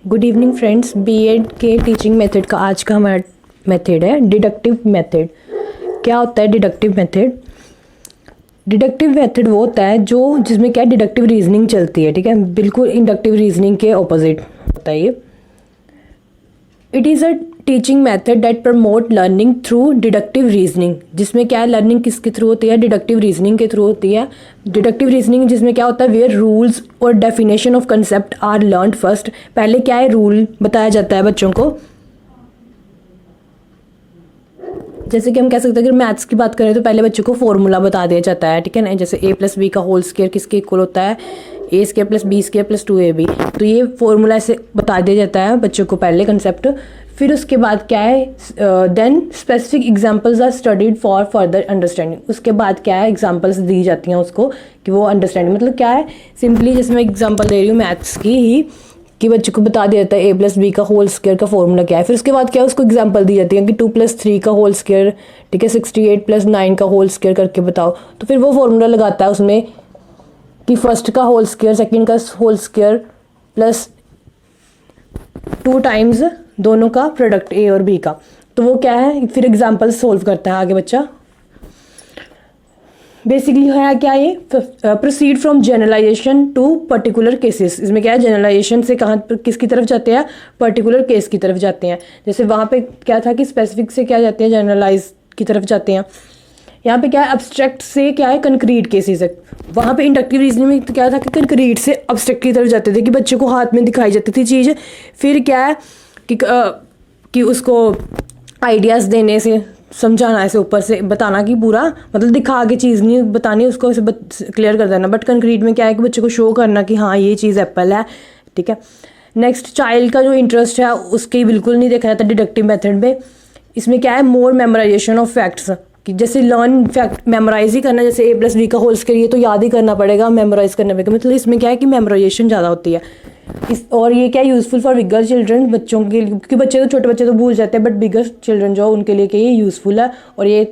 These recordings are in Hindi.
Good evening friends. बीएड के टीचिंग मेथड का आज का हमारा मेथड है डिडक्टिव मेथड। क्या होता है डिडक्टिव मेथड? डिडक्टिव मेथड वो होता है जो जिसमें क्या डिडक्टिव रीजनिंग चलती है, ठीक है, बिल्कुल इंडक्टिव रीजनिंग के ऑपोजिट होता है ये। It is a teaching method that promote learning through deductive reasoning, जिसमें क्या है लर्निंग किसके थ्रू होती है? डिडक्टिव रीजनिंग के थ्रू होती है। डिडक्टिव रीजनिंग जिसमें क्या होता है वेयर रूल्स और definition of concept are learned first. पहले क्या है रूल बताया जाता है बच्चों को, जैसे कि हम कह सकते हैं अगर मैथ्स की बात करें तो पहले बच्चों को फॉर्मूला बता दिया जाता है, ठीक है ना, जैसे a + b का होल स्क्वायर किसके इक्वल होता है? a² + b² + 2ab। तो ये फॉर्मूला ऐसे बता दिया जाता है बच्चों को पहले कंसेप्ट। फिर उसके बाद क्या है then specific examples are studied for further understanding. उसके बाद क्या है एग्जांपल्स दी जाती हैं उसको कि वो अंडरस्टैंडिंग, मतलब क्या है सिंपली जैसे मैं एग्जांपल दे रही हूँ मैथ्स की ही कि बच्चे को बता दिया जाता है a + b का होल स्क्वायर का फॉर्मूला क्या है। फिर उसके बाद क्या है उसको एग्जांपल दी जाती है कि 2 + 3 का होल स्क्वायर, ठीक है, 68 + 9 का होल स्क्वायर करके बताओ। तो फिर वो फॉर्मूला लगाता है उसमें कि फर्स्ट का होल स्क्वायर सेकंड का होल स्क्वायर प्लस 2 टाइम्स दोनों का प्रोडक्ट a और b का। तो वो क्या है फिर एग्जांपल सोल्व करता है आगे बच्चा। बेसिकली है क्या ये proceed from generalization to particular cases. इसमें क्या है जनरलाइजेशन से कहाँ किसकी तरफ जाते हैं? पर्टिकुलर केस की तरफ जाते हैं। जैसे वहाँ पे क्या था कि स्पेसिफिक से क्या जाते हैं जनरलाइज की तरफ जाते हैं। यहाँ पे क्या है अब्स्ट्रैक्ट से क्या है कंक्रीट केसेस है। वहाँ पे इंडक्टिव रीजनिंग में तो क्या था कि कंक्रीट से अब्स्ट्रैक्ट की तरफ जाते थे कि बच्चे को हाथ में दिखाई जाती थी चीज़। फिर क्या है कि उसको आइडियाज़ देने से समझाना, ऐसे ऊपर से बताना कि पूरा मतलब दिखा के चीज़ नहीं बतानी, उसको ऐसे क्लियर कर देना। बट कंक्रीट में क्या है कि बच्चे को शो करना कि हाँ ये चीज़ एप्पल है, ठीक है। नेक्स्ट चाइल्ड का जो इंटरेस्ट है उसके बिल्कुल नहीं देखा जाता डिडक्टिव मेथड में। इसमें क्या है मोर मेमोराइजेशन ऑफ फैक्ट्स, कि जैसे लर्न फैक्ट मेमोराइज ही करना, जैसे a + b का होल स्क्वायर ये तो याद ही करना पड़ेगा मेमोराइज करने में, मतलब इसमें क्या है कि मेमोराइजेशन ज़्यादा होती है और ये क्या है यूज़फुल फॉर बिगर चिल्ड्रन, बच्चों के लिए, क्योंकि बच्चे तो छोटे बच्चे तो भूल जाते हैं बट बिगर चिल्ड्रन जो उनके लिए क्या ये यूज़फुल है। और ये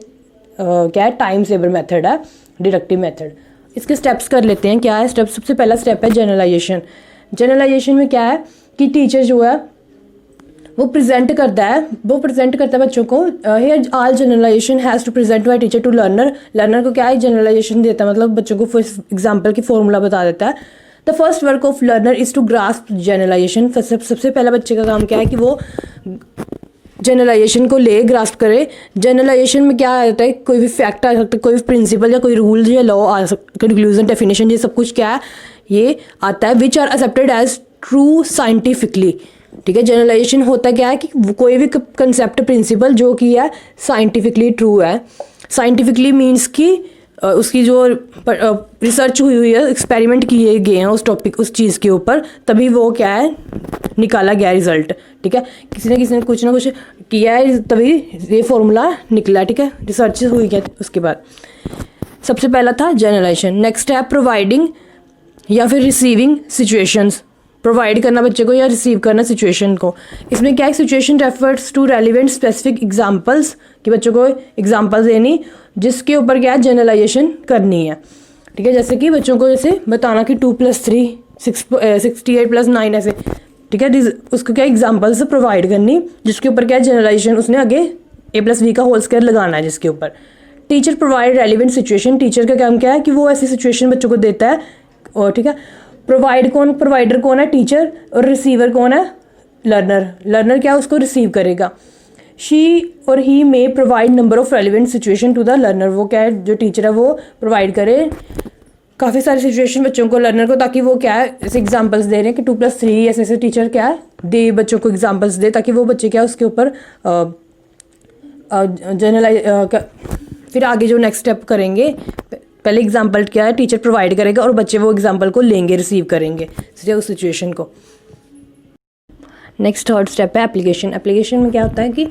क्या है टाइम सेवर मेथड है डिडक्टिव मेथड। इसके स्टेप्स कर लेते हैं। क्या है स्टेप? सबसे पहला स्टेप है जनरलाइजेशन। जनरलाइजेशन में क्या है कि टीचर जो है वो प्रेजेंट करता है बच्चों को। Here all generalization has to present by teacher to learner. Learner को क्या है जनरलाइजेशन देता है, मतलब बच्चों को फॉर एग्जांपल की फॉर्मूला बता देता है। The first work of learner is to grasp generalization. सबसे पहला बच्चे का काम क्या है कि वो जनरलाइजेशन को ले ग्रास्प करे। जनरलाइजेशन में क्या आता है कोई भी फैक्ट आ सकता है, कोई भी प्रिंसिपल या कोई रूल या लॉ आ सकता, कंक्लूजन डेफिनेशन ये सब कुछ क्या है ये आता है which are accepted as true scientifically, ठीक है। जनरलाइजेशन होता क्या है कि कोई भी कंसेप्ट प्रिंसिपल जो कि है साइंटिफिकली ट्रू है। साइंटिफिकली मीन्स कि उसकी जो रिसर्च हुई है, एक्सपेरिमेंट किए गए हैं उस टॉपिक उस चीज़ के ऊपर, तभी वो क्या है निकाला गया रिजल्ट, ठीक है। किसी ने कुछ ना कुछ किया है तभी ये फॉर्मूला निकला, ठीक है, रिसर्च हुई है। उसके बाद सबसे पहला था जनरलाइजेशन। नेक्स्ट है प्रोवाइडिंग या फिर रिसीविंग सिचुएशंस। प्रोवाइड करना बच्चे को या रिसीव करना सिचुएशन को। इसमें क्या है situation refers to relevant specific examples, कि बच्चों को एग्जांपल्स देनी जिसके ऊपर क्या है जनरलाइजेशन करनी है, ठीक है। जैसे कि बच्चों को जैसे बताना कि 2 + 3 68 + 9 ऐसे, ठीक है, उसको क्या एग्जांपल्स प्रोवाइड करनी जिसके ऊपर क्या है जनरलाइजेशन उसने आगे a + b का होल स्क्वायर लगाना है जिसके ऊपर। Teacher provide relevant situation. Teacher का काम क्या है कि वो ऐसी सिचुएशन बच्चों को देता है, और ठीक है प्रोवाइडर कौन है? टीचर। और रिसीवर कौन है? लर्नर। लर्नर क्या उसको रिसीव करेगा। She or he may provide number of relevant situation to the learner. वो क्या है जो टीचर है वो प्रोवाइड करे काफ़ी सारी सिचुएशन बच्चों को लर्नर को, ताकि वो क्या है ऐसे एग्जांपल्स दे रहे हैं कि 2 + 3 ऐसे टीचर क्या है दे बच्चों को एग्जांपल्स दे, ताकि वो बच्चे क्या उसके ऊपर जनरलाइज फिर आगे जो नेक्स्ट स्टेप करेंगे पहले एग्जाम्पल क्या है टीचर प्रोवाइड करेगा और बच्चे वो एग्जाम्पल को लेंगे रिसीव करेंगे उस सिचुएशन को। नेक्स्ट थर्ड स्टेप है एप्लीकेशन। एप्लीकेशन में क्या होता है कि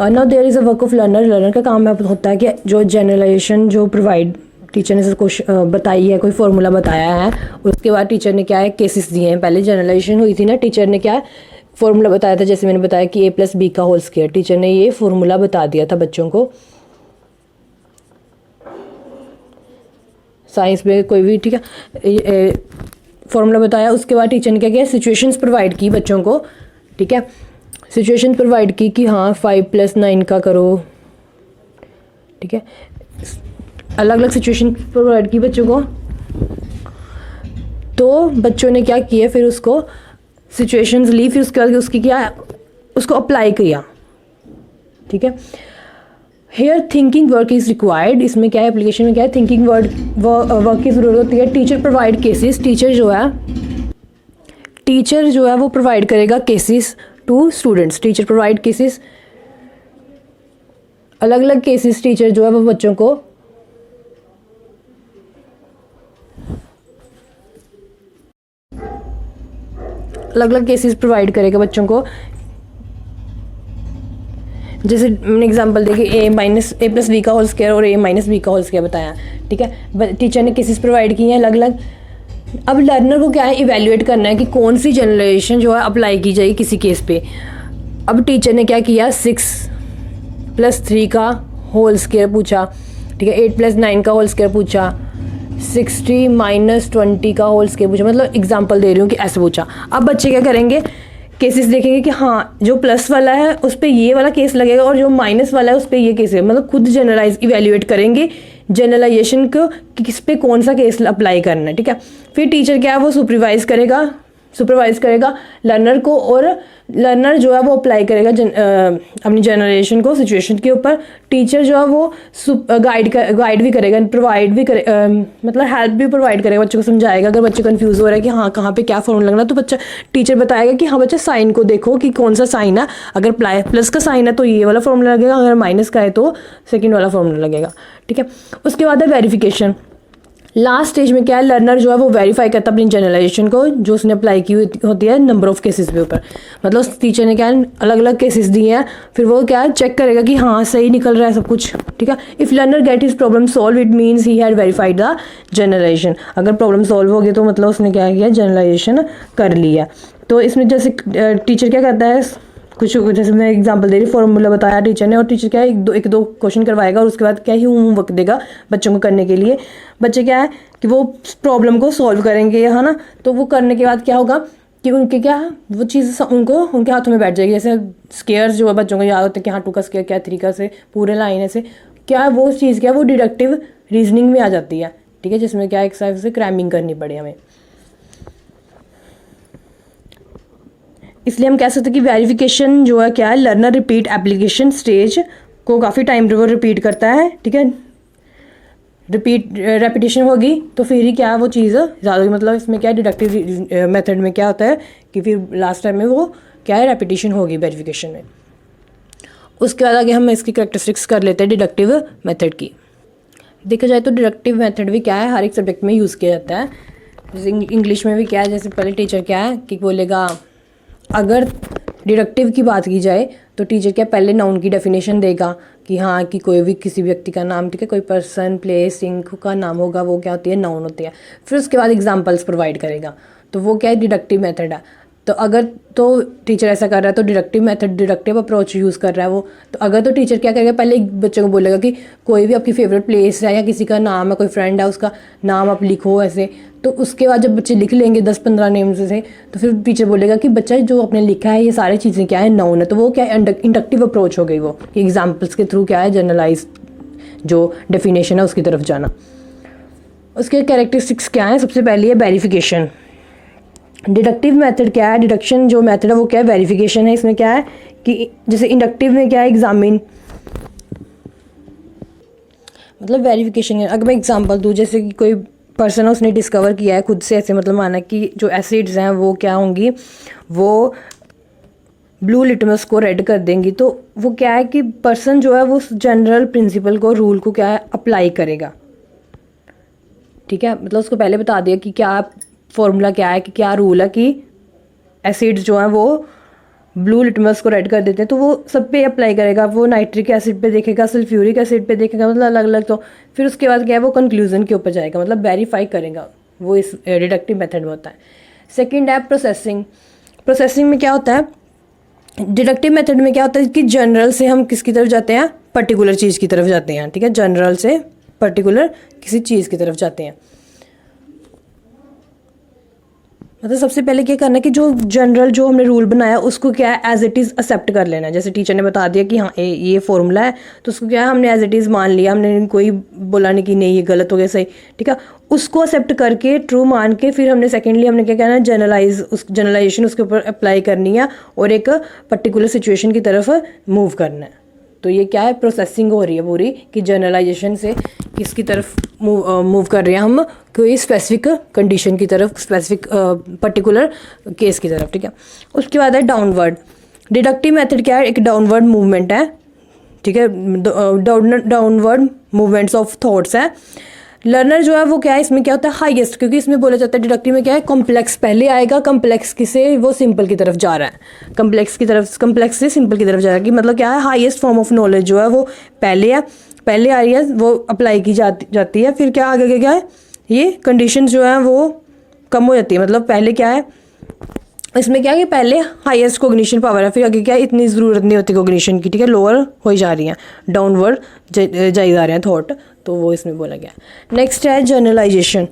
now there is a work of learner. Learner का काम होता है कि जो जनरलाइजेशन जो प्रोवाइड टीचर ने क्वेश्चन बताई है, कोई फॉर्मूला बताया है, उसके बाद टीचर ने क्या है केसेस दिए हैं। पहले जनरलाइजेशन हुई थी ना, टीचर ने क्या फॉर्मूला बताया था, जैसे मैंने बताया कि a + b का होल स्क्वायर, टीचर ने ये फॉर्मूला बता दिया था बच्चों को। साइंस में कोई भी, ठीक है, फॉर्मूला बताया, उसके बाद टीचर ने क्या किया, सिचुएशंस प्रोवाइड की बच्चों को, ठीक है, सिचुएशन प्रोवाइड की कि हाँ 5 + 9 का करो, ठीक है, अलग अलग सिचुएशन प्रोवाइड की बच्चों को। तो बच्चों ने क्या किया, फिर उसको सिचुएशंस ली, फिर उसके बाद उसकी क्या, उसको अप्लाई किया, ठीक है। Here thinking work is required, इसमें क्या है, एप्लीकेशन में क्या है, थिंकिंग वर्क की ज़रूरत होती है। टीचर प्रोवाइड केसेस, टीचर जो है वो प्रोवाइड करेगा cases to students. Teacher provide cases, अलग अलग केसेस टीचर जो है वो बच्चों को अलग अलग केसेस प्रोवाइड करेगा बच्चों को। जैसे मैंने एग्जांपल देखिए a + b का होल स्क्वायर और a - b का होल स्क्वायर बताया, ठीक है। टीचर ने केसेस प्रोवाइड किए हैं अलग अलग। अब लर्नर को क्या है, इवेल्युएट करना है कि कौन सी जनरलाइजेशन जो है अप्लाई की जाएगी किसी केस पे। अब टीचर ने क्या किया, 6 + 3 का होल स्क्वायर पूछा, ठीक है, 8 + 9 का होल स्क्वायर पूछा, 60 - 20 का होल स्क्वायर पूछा। मतलब एग्जांपल दे रही हूँ कि ऐसे पूछा। अब बच्चे क्या करेंगे, केसेस देखेंगे कि हाँ जो प्लस वाला है उस पर ये वाला केस लगेगा और जो माइनस वाला है उस पर ये केस है। मतलब खुद जनरलाइज इवेल्युएट करेंगे जनरलाइजेशन को कि किस पे कौन सा केस अप्लाई करना है, ठीक है। फिर टीचर क्या है वो सुपरवाइज करेगा लर्नर को, और लर्नर जो है वो अप्लाई करेगा अपनी जनरलाइजेशन को सिचुएशन के ऊपर। टीचर जो है वो गाइड भी करेगा, प्रोवाइड भी करे, मतलब हेल्प भी प्रोवाइड करेगा, बच्चों को समझाएगा। अगर बच्चे कंफ्यूज हो रहा है कि हाँ कहाँ पे क्या फॉर्मूला लगना, तो टीचर बताएगा कि हाँ बच्चा साइन को देखो कि कौन सा साइन है, अगर प्लस का साइन है तो ये वाला फॉर्मूला लगेगा, अगर माइनस का है तो सेकेंड वाला फॉर्मूला लगेगा, ठीक है। उसके बाद है वेरिफिकेशन। लास्ट स्टेज में क्या है, लर्नर जो है वो वेरीफाई करता है अपनी जनरलाइजेशन को जो उसने अप्लाई की होती है नंबर ऑफ केसेस के ऊपर। मतलब टीचर ने क्या है अलग अलग केसेस दिए हैं, फिर वो क्या है चेक करेगा कि हाँ सही निकल रहा है सब कुछ, ठीक है। If learner get his problem solve it means he had verified the generalization. अगर प्रॉब्लम सॉल्व हो गई तो मतलब उसने क्या किया, जनरलाइजेशन कर लिया। तो इसमें जैसे टीचर क्या करता है, कुछ जैसे मैं एग्जांपल दे रही, फॉर्मूला बताया टीचर ने, और टीचर क्या है एक दो क्वेश्चन करवाएगा और उसके बाद क्या ही होमवर्क देगा बच्चों को करने के लिए। बच्चे क्या है कि वो प्रॉब्लम को सॉल्व करेंगे, है ना। तो वो करने के बाद क्या होगा कि उनके क्या वो चीज़ उनके हाथों में बैठ जाएगी। जैसे स्केयर्स जो है बच्चों को याद होते हैं कि हाँ 2 का स्केयर क्या, 3 का से पूरे लाइन ऐसे क्या, वो चीज़ क्या है वो डिडक्टिव रीजनिंग में आ जाती है, ठीक है, जिसमें क्या एक हिसाब से क्रैमिंग करनी पड़े हमें। इसलिए हम कह सकते हैं कि वेरिफिकेशन जो है क्या है, लर्नर रिपीट एप्लीकेशन स्टेज को काफ़ी टाइम पर वो रिपीट करता है, ठीक है। रेपिटेशन होगी तो फिर ही क्या है वो चीज़ ज़्यादा होगी। मतलब इसमें क्या है डिडक्टिव मेथड में क्या होता है कि फिर लास्ट टाइम में वो क्या है रेपिटेशन होगी वेरिफिकेशन में। उसके बाद आगे हम इसकी कैरेक्टरिस्टिक्स कर लेते हैं डिडक्टिव मेथड की। देखा जाए तो डिडक्टिव मेथड भी क्या है हर एक सब्जेक्ट में यूज़ किया जाता है। जैसे इंग्लिश में भी क्या है, जैसे पहले टीचर क्या है कि बोलेगा, अगर डिडक्टिव की बात की जाए तो टीचर क्या पहले नाउन की डेफिनेशन देगा कि हाँ कि कोई भी किसी व्यक्ति का नाम, ठीक है, कोई पर्सन प्लेस थिंग का नाम होगा वो क्या होती है, नाउन होती है। फिर उसके बाद एग्जांपल्स प्रोवाइड करेगा, तो वो क्या है डिडक्टिव मेथड है। तो अगर तो टीचर ऐसा कर रहा है तो deductive method, deductive approach use कर रहा है वो। तो अगर तो टीचर क्या करेगा, पहले बच्चों को बोलेगा कि कोई भी आपकी फेवरेट प्लेस है या किसी का नाम है, कोई फ्रेंड है उसका नाम आप लिखो ऐसे। तो उसके बाद जब बच्चे लिख लेंगे 10-15 नेम्स से, तो फिर टीचर बोलेगा कि बच्चा जो आपने लिखा है ये सारी चीज़ें क्या है, नाउन है। तो वो क्या है इंडक्टिव अप्रोच हो गई, वो एग्जाम्पल्स के थ्रू क्या है जनरलाइज जो डेफिनेशन है उसकी तरफ जाना। उसके कैरेक्टरिस्टिक्स क्या है, सबसे पहली है वेरिफिकेशन। डिडक्टिव मेथड क्या है, डिडक्शन जो मेथड है वो क्या है वेरिफिकेशन है। इसमें क्या है कि जैसे इंडक्टिव में क्या है एग्जामिन, मतलब वेरिफिकेशन है। अगर मैं एग्जांपल दूँ, जैसे कि कोई पर्सन है उसने डिस्कवर किया है खुद से, ऐसे मतलब माना कि जो एसिड्स हैं वो क्या होंगी, वो ब्लू लिटमस को रेड कर देंगी। तो वो क्या है कि पर्सन जो है वो जनरल प्रिंसिपल को, रूल को क्या है अप्लाई करेगा, ठीक है। मतलब उसको पहले बता दिया कि क्या फॉर्मूला क्या है, कि क्या रूल है कि एसिड्स जो हैं वो ब्लू लिटमस को रेड कर देते हैं, तो वो सब पे अप्लाई करेगा। वो नाइट्रिक एसिड पे देखेगा, सल्फ्यूरिक एसिड पे देखेगा, मतलब अलग अलग। तो फिर उसके बाद क्या है वो कंक्लूजन के ऊपर जाएगा, मतलब वेरीफाई करेगा, वो इस डिडक्टिव मेथड में होता है। सेकंड है प्रोसेसिंग। प्रोसेसिंग में क्या होता है, डिडक्टिव मेथड में क्या होता है कि जनरल से हम किसकी तरफ जाते हैं, पर्टिकुलर चीज़ की तरफ जाते हैं, ठीक है। जनरल से पर्टिकुलर किसी चीज़ की तरफ जाते हैं। मतलब सबसे पहले क्या करना है कि जो जनरल जो हमने रूल बनाया उसको क्या है एज इट इज़ एक्सेप्ट कर लेना है। जैसे टीचर ने बता दिया कि हाँ ये फॉर्मूला है, तो उसको क्या है हमने एज इट इज़ मान लिया, हमने कोई बोला नहीं कि नहीं ये गलत हो गया सही, ठीक है। उसको एक्सेप्ट करके ट्रू मान के फिर हमने सेकेंडली हमने क्या कहना है जनरलाइजेशन उसके ऊपर अप्लाई करनी है और एक पर्टिकुलर सिचुएशन की तरफ मूव करना है। तो ये क्या है प्रोसेसिंग हो रही है पूरी कि जनरलाइजेशन से किसकी तरफ मूव कर रहे हैं हम, कोई स्पेसिफिक कंडीशन की तरफ, स्पेसिफिक पर्टिकुलर केस की तरफ, ठीक है। उसके बाद है डाउनवर्ड। डिडक्टिव मेथड क्या है, एक डाउनवर्ड मूवमेंट है, ठीक है, डाउनवर्ड मूवमेंट्स ऑफ थॉट्स है। लर्नर जो है वो क्या है, इसमें क्या होता है हाईएस्ट, क्योंकि इसमें बोला जाता है डिडक्टिव में क्या है कॉम्प्लेक्स पहले आएगा, कॉम्प्लेक्स किसे वो सिंपल की तरफ जा रहा है, कॉम्प्लेक्स की तरफ, कॉम्प्लेक्स से सिंपल की तरफ जा रहा है कि मतलब क्या है हाईएस्ट फॉर्म ऑफ नॉलेज जो है वो पहले है, पहले आ रही है, वो अप्लाई की जाती है, फिर क्या आगे क्या है ये कंडीशन जो है वो कम हो जाती है। मतलब पहले क्या है इसमें क्या है कि पहले हाईएस्ट कोग्निशन पावर है, फिर आगे क्या है इतनी ज़रूरत नहीं होती कोग्निशन की, ठीक है, लोअर हो जा रही हैं, डाउनवर्ड जाई जा रहे हैं थॉट, तो वो इसमें बोला गया। नेक्स्ट है जनरलाइजेशन।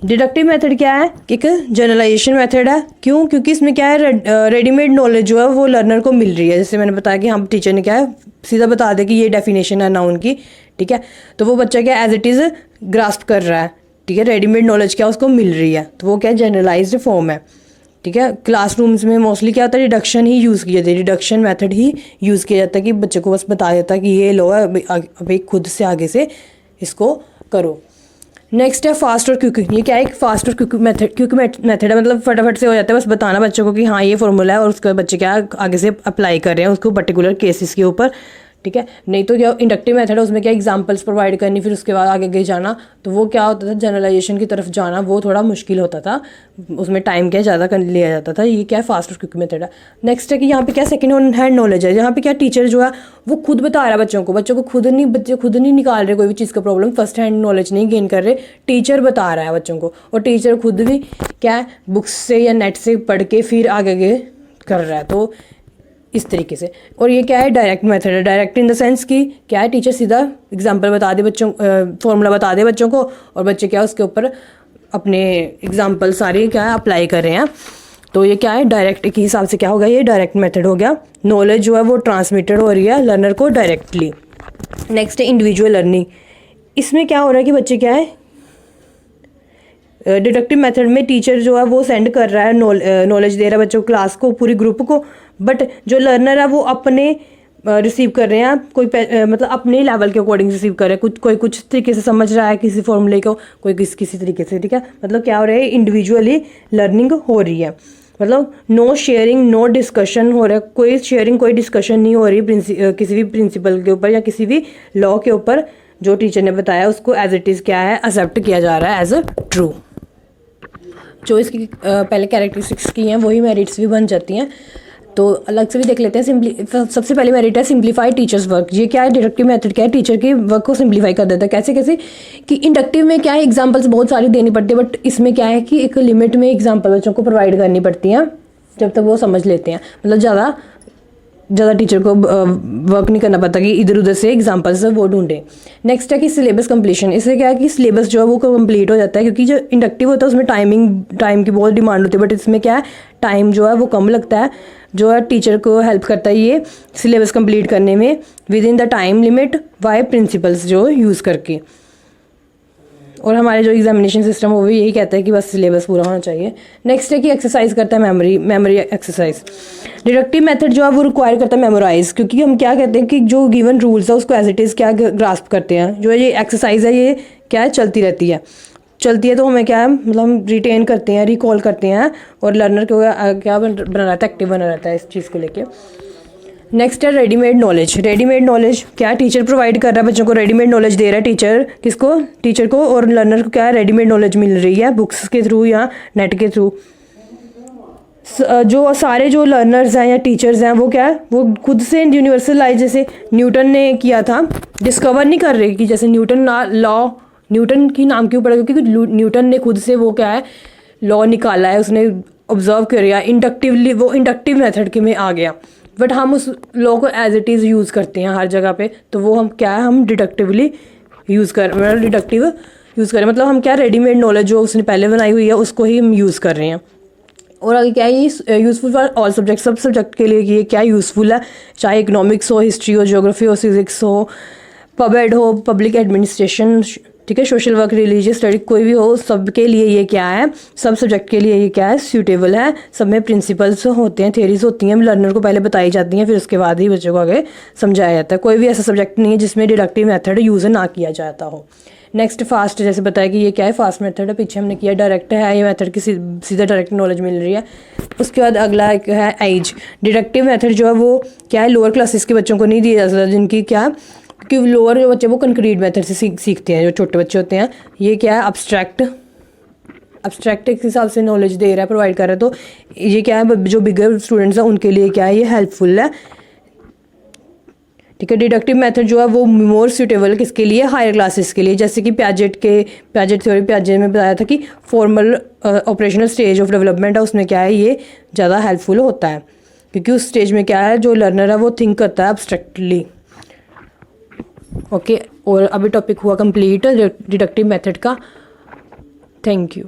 डिडक्टिव मेथड क्या है, एक जनरलाइजेशन मेथड है। क्यों, क्योंकि इसमें क्या है रेडीमेड नॉलेज जो है वो लर्नर को मिल रही है। जैसे मैंने बताया कि हम टीचर ने क्या है सीधा बता दिया कि ये डेफिनेशन है नाउन की, ठीक है, तो वो बच्चा क्या एज इट इज़ ग्रास्प कर रहा है, ठीक है, रेडीमेड नॉलेज क्या उसको मिल रही है, तो वो क्या जनरलाइज्ड फॉर्म है, ठीक है। क्लासरूम्स में मोस्टली क्या होता है डिडक्शन ही यूज़ किया जाता है, डिडक्शन मेथड ही यूज़ किया जाता है कि बच्चे को बस बता देता है कि ये लो है, अभी खुद से आगे से इसको करो। नेक्स्ट है फास्ट और क्विक। ये क्या है, एक फास्ट और क्विक मेथड है, मतलब फटाफट से हो जाता है, बस बताना बच्चों को कि हाँ ये फॉर्मूला है और उसके बच्चे क्या आगे से अप्लाई कर रहे हैं उसको पर्टिकुलर केसेस के ऊपर, ठीक है। नहीं तो क्या इंडक्टिव मेथड है उसमें क्या एग्जांपल्स प्रोवाइड करनी, फिर उसके बाद आगे जाना, तो वो क्या होता था जनरलाइजेशन की तरफ जाना वो थोड़ा मुश्किल होता था, उसमें टाइम क्या ज़्यादा कर लिया जाता था। ये क्या है फास्ट और क्विक मेथड है। नेक्स्ट है कि यहाँ पे क्या सेकंड हैंड नॉलेज है, यहाँ पे क्या टीचर जो है वो खुद बता रहा है बच्चों को बच्चे खुद नहीं निकाल रहे कोई भी चीज़ का प्रॉब्लम, फर्स्ट हैंड नॉलेज नहीं गेन कर रहे, टीचर बता रहा है बच्चों को, और टीचर खुद भी क्या है बुक्स से या नेट से पढ़ के फिर आगे कर रहा है, तो इस तरीके से। और ये क्या है डायरेक्ट मेथड है। डायरेक्ट इन द सेंस कि क्या है टीचर सीधा एग्जांपल बता दे बच्चों, फॉर्मूला बता दे बच्चों को, और बच्चे क्या उसके ऊपर अपने एग्जांपल सारे क्या है अप्लाई कर रहे हैं, तो ये क्या है डायरेक्ट के हिसाब से क्या होगा, ये डायरेक्ट मेथड हो गया। नॉलेज जो है वो ट्रांसमिटेड हो रही है लर्नर को डायरेक्टली। नेक्स्ट है इंडिविजुअल लर्निंग। इसमें क्या हो रहा है कि बच्चे क्या है डिडक्टिव मेथड में टीचर जो है वो सेंड कर रहा है नॉलेज दे रहा है बच्चों को, क्लास को, पूरी ग्रुप को, बट जो लर्नर है वो अपने रिसीव कर रहे हैं, कोई मतलब अपने लेवल के अकॉर्डिंग रिसीव कर रहे हैं, कोई कुछ तरीके से समझ रहा है किसी फॉर्मूले को, कोई किसी तरीके से, ठीक है। मतलब क्या हो रहा है इंडिविजुअली लर्निंग हो रही है, मतलब नो शेयरिंग नो डिस्कशन हो रहा है, कोई शेयरिंग कोई डिस्कशन नहीं हो रही किसी भी प्रिंसिपल के ऊपर या किसी भी लॉ के ऊपर, जो टीचर ने बताया उसको एज इट इज़ क्या है एक्सेप्ट किया जा रहा है एज अ ट्रू। जो इसकी पहले कैरेक्टरिस्टिक्स की हैं वही मेरिट्स भी बन जाती हैं, तो अलग से भी देख लेते हैं। सबसे पहले मेरिट है सिंप्लीफाई टीचर्स वर्क। ये क्या है डिडक्टिव मेथड क्या है, टीचर के वर्क को सिंप्लीफाई कर देता है। कैसे कैसे कि इंडक्टिव में क्या है एग्जांपल्स बहुत सारी देनी पड़ती है, बट इसमें क्या है कि एक लिमिट में एग्जांपल बच्चों को प्रोवाइड करनी पड़ती हैं जब तक वो समझ लेते हैं, मतलब ज़्यादा टीचर को वर्क नहीं करना पड़ता कि इधर उधर से एग्जांपल्स वो ढूंढें। नेक्स्ट है कि सिलेबस कंप्लीशन। इससे क्या है कि सिलेबस जो है वो कंप्लीट हो जाता है, क्योंकि जो इंडक्टिव होता है उसमें टाइम की बहुत डिमांड होती है, बट इसमें क्या है टाइम जो है वो कम लगता है, जो है टीचर को हेल्प करता है ये सिलेबस कंप्लीट करने में within the time limit by principles जो यूज़ करके। और हमारे जो एग्जामिनेशन सिस्टम वो भी यही कहता है कि बस सिलेबस पूरा होना चाहिए। नेक्स्ट है कि एक्सरसाइज करता है मेमोरी एक्सरसाइज। डिडक्टिव मेथड जो है वो रिक्वायर करता है मेमोराइज, क्योंकि हम क्या कहते हैं कि जो गिवन रूल्स है उसको एज इट इज़ क्या ग्रास्प करते हैं। जो ये एक्सरसाइज है ये क्या है चलती है तो हमें क्या है मतलब हम रिटेन करते हैं, रिकॉल करते हैं, और लर्नर को क्या बना रहता है एक्टिव बना रहता है इस चीज़ को लेके। नेक्स्ट है रेडीमेड नॉलेज। रेडीमेड नॉलेज क्या है टीचर प्रोवाइड कर रहा है बच्चों को, रेडीमेड नॉलेज दे रहा है टीचर को, और लर्नर को क्या है रेडीमेड नॉलेज मिल रही है बुक्स के थ्रू या नेट के थ्रू। जो सारे जो लर्नर्स हैं या टीचर्स हैं वो क्या है वो खुद से यूनिवर्सलाइज, जैसे न्यूटन ने किया था, डिस्कवर नहीं कर रहे कि जैसे न्यूटन की नाम क्यों पड़ा, क्योंकि न्यूटन ने खुद से वो क्या है लॉ निकाला है, उसने ऑब्जर्व किया इंडक्टिवली, वो इंडक्टिव मेथड के में आ गया, बट हम उस लॉ को एज इट इज़ यूज़ करते हैं हर जगह पे, तो वो हम क्या है हम डिडक्टिवली यूज़ कर डिडक्टिव यूज़ करें, मतलब हम क्या रेडीमेड नॉलेज जो उसने पहले बनाई हुई है उसको ही हम यूज़ कर रहे हैं। और आगे क्या है, ये यूज़फुल फॉर ऑल सब्जेक्ट, सब सब्जेक्ट के लिए ये क्या यूज़फुल है, चाहे इकोनॉमिक्स हो, हिस्ट्री हो, ज्योग्राफी हो, फिजिक्स हो, पबएड हो, पब्लिक एडमिनिस्ट्रेशन, ठीक है, सोशल वर्क, रिलीजियस स्टडी, कोई भी हो, सब के लिए ये क्या है, सब सब्जेक्ट के लिए ये क्या है, सूटेबल है। सब में प्रिंसिपल्स होते हैं, थेरीज होती हैं, लर्नर को पहले बताई जाती हैं, फिर उसके बाद ही बच्चों को आगे समझाया जाता है। कोई भी ऐसा सब्जेक्ट नहीं है जिसमें डिडक्टिव मेथड यूज़ ना किया जाता हो। नेक्स्ट फास्ट, जैसे बताया कि ये क्या है, फास्ट मेथड है, पीछे हमने किया डायरेक्ट है, ये मेथड की सीधा डायरेक्ट नॉलेज मिल रही है। उसके बाद अगला एक है एज। डिडक्टिव मेथड जो है वो क्या है, लोअर क्लासेस के बच्चों को नहीं दिया जा सकता, जिनकी क्या, क्योंकि लोअर जो बच्चे वो कंक्रीट मेथड से सीखते हैं, जो छोटे बच्चे होते हैं। ये क्या है, अब्स्ट्रैक्ट के हिसाब से नॉलेज दे रहा है, प्रोवाइड कर रहा है। तो ये क्या है, जो बिगर स्टूडेंट्स हैं उनके लिए क्या है, ये हेल्पफुल है, ठीक है। डिडक्टिव मेथड जो है वो मोर सूटेबल है किसके लिए, हायर क्लासेस के लिए। जैसे कि प्याजेट थ्योरी में बताया था कि formal operational stage of development है, उसमें क्या है, ये ज़्यादा हेल्पफुल होता है, क्योंकि उस स्टेज में क्या है, जो लर्नर है वो थिंक करता है एब्स्ट्रैक्टली। ओके, और अभी टॉपिक हुआ कंप्लीट डिडक्टिव मेथड का। Thank you.